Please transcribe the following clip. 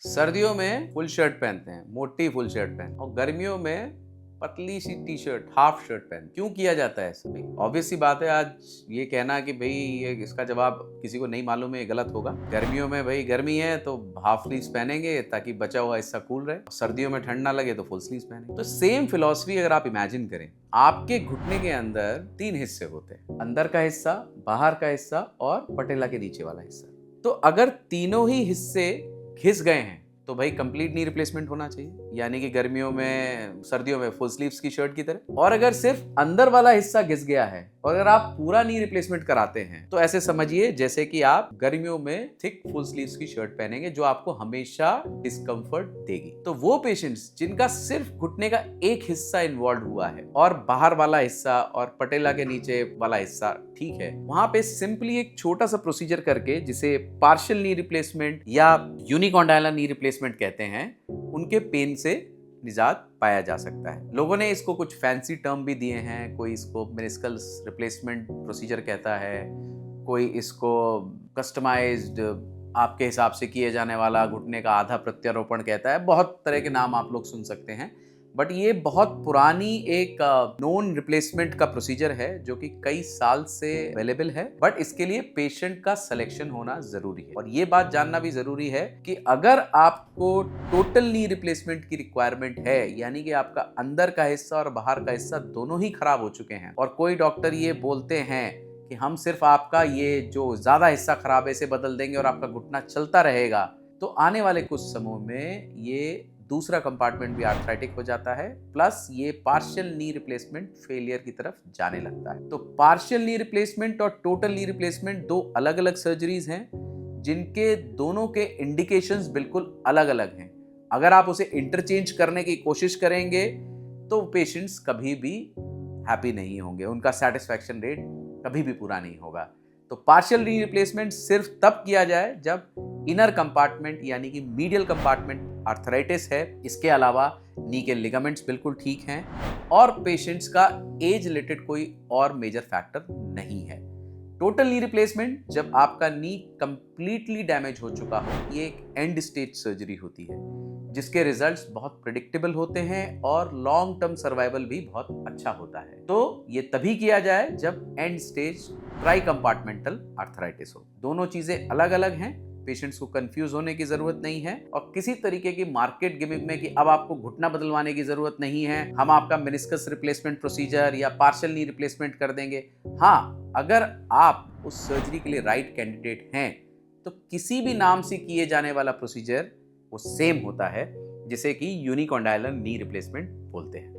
सर्दियों में full shirt पहनते हैं, मोटी फुल शर्ट पहनते हैं, और गर्मियों में पतली सी टी शर्ट, हाफ शर्ट पहनते हैं। क्यों किया जाता है ऐसा? ऑब्वियस सी बात है, आज ये कहना कि भाई ये इसका जवाब किसी को नहीं मालूम है, ये गलत होगा। गर्मियों में भाई गर्मी है तो हाफ स्लीव्स पहनेंगे ताकि बचा हुआ हिस्सा कूल रहे। सर्दियों में ठंड ना लगे तो फुल स्लीव्स पहनेंगे। तो सेम फिलॉसफी अगर आप इमेजिन करें, आपके घुटने के अंदर 3 हिस्से होते हैं, अंदर का हिस्सा, बाहर का हिस्सा और पटेला के नीचे वाला हिस्सा। तो अगर तीनों ही हिस्से घिस गए हैं तो भाई कंप्लीट नी रिप्लेसमेंट होना चाहिए, यानी कि गर्मियों में सर्दियों में फुल स्लीव्स की शर्ट की तरह। और अगर सिर्फ अंदर वाला हिस्सा घिस गया है और अगर आप पूरा नी रिप्लेसमेंट कराते हैं तो ऐसे समझिए जैसे कि आप गर्मियों में थिक फुल स्लीव्स की शर्ट पहनेंगे जो आपको हमेशा डिस्कंफर्ट देगी। तो वो पेशेंट्स जिनका सिर्फ घुटने का एक हिस्सा इन्वॉल्व हुआ है और बाहर वाला हिस्सा और पटेला के नीचे वाला हिस्सा ठीक है, वहां पे सिंपली एक छोटा सा प्रोसीजर करके, जिसे पार्शियल नी रिप्लेसमेंट या यूनिकॉन्डाइलर नी रिप्लेसमेंट कहते हैं, उनके पेन से निजात पाया जा सकता है। लोगों ने इसको कुछ फैंसी टर्म भी दिए हैं, कोई इसको मेनिस्कल रिप्लेसमेंट प्रोसीजर कहता है, कोई इसको कस्टमाइज्ड आपके हिसाब से किए जाने वाला घुटने का आधा प्रत्यारोपण कहता है। बहुत तरह के नाम आप लोग सुन सकते हैं, बट ये बहुत पुरानी एक नोन रिप्लेसमेंट का प्रोसीजर है जो कि कई साल से अवेलेबल है। बट इसके लिए पेशेंट का सिलेक्शन होना जरूरी है, और ये बात जानना भी जरूरी है कि अगर आपको टोटल नी रिप्लेसमेंट की रिक्वायरमेंट है, यानी कि आपका अंदर का हिस्सा और बाहर का हिस्सा दोनों ही खराब हो चुके हैं, और कोई डॉक्टर ये बोलते हैं कि हम सिर्फ आपका ये जो ज्यादा हिस्सा खराब है इसे बदल देंगे और आपका घुटना चलता रहेगा, तो आने वाले कुछ समय में ये दूसरा कंपार्टमेंट भी आर्थराइटिक हो जाता है, प्लस ये पार्शियल नी रिप्लेसमेंट फेलियर की तरफ जाने लगता है। तो पार्शियल नी रिप्लेसमेंट और टोटल नी रिप्लेसमेंट दो अलग अलग सर्जरीज हैं जिनके दोनों के इंडिकेशंस बिल्कुल अलग अलग हैं। अगर आप उसे इंटरचेंज करने की कोशिश करेंगे तो पेशेंट्स कभी भी हैप्पी नहीं होंगे, उनका सेटिस्फैक्शन रेट कभी भी पूरा नहीं होगा। तो पार्शियल नी रिप्लेसमेंट सिर्फ तब किया जाए जब इनर कंपार्टमेंट यानी कि मीडियल कंपार्टमेंट आर्थराइटिस है, इसके अलावा नी के लिगामेंट्स बिल्कुल ठीक हैं और पेशेंट्स का एज रिलेटेड कोई और मेजर फैक्टर नहीं है। टोटल नी रिप्लेसमेंट जब आपका नी कंप्लीटली डैमेज हो चुका हो, ये एक एंड स्टेज सर्जरी होती है जिसके रिजल्ट्स बहुत प्रेडिक्टेबल होते हैं और लॉन्ग टर्म सर्वाइवल भी बहुत अच्छा होता है। तो ये तभी किया जाए जब and stage try compartmental arthritis हो। दोनों चीजें अलग अलग हैं, पेशेंट्स को कंफ्यूज होने की जरूरत नहीं है, और किसी तरीके की मार्केट गिमिक में कि अब आपको घुटना बदलवाने की जरूरत नहीं है, हम आपका मेनिस्कस रिप्लेसमेंट प्रोसीजर या पार्शियल नी रिप्लेसमेंट कर देंगे। हाँ, अगर आप उस सर्जरी के लिए राइट कैंडिडेट हैं तो किसी भी नाम से किए जाने वाला प्रोसीजर वो सेम होता है, जिसे कि यूनिकॉन्डाइलर नी रिप्लेसमेंट बोलते हैं।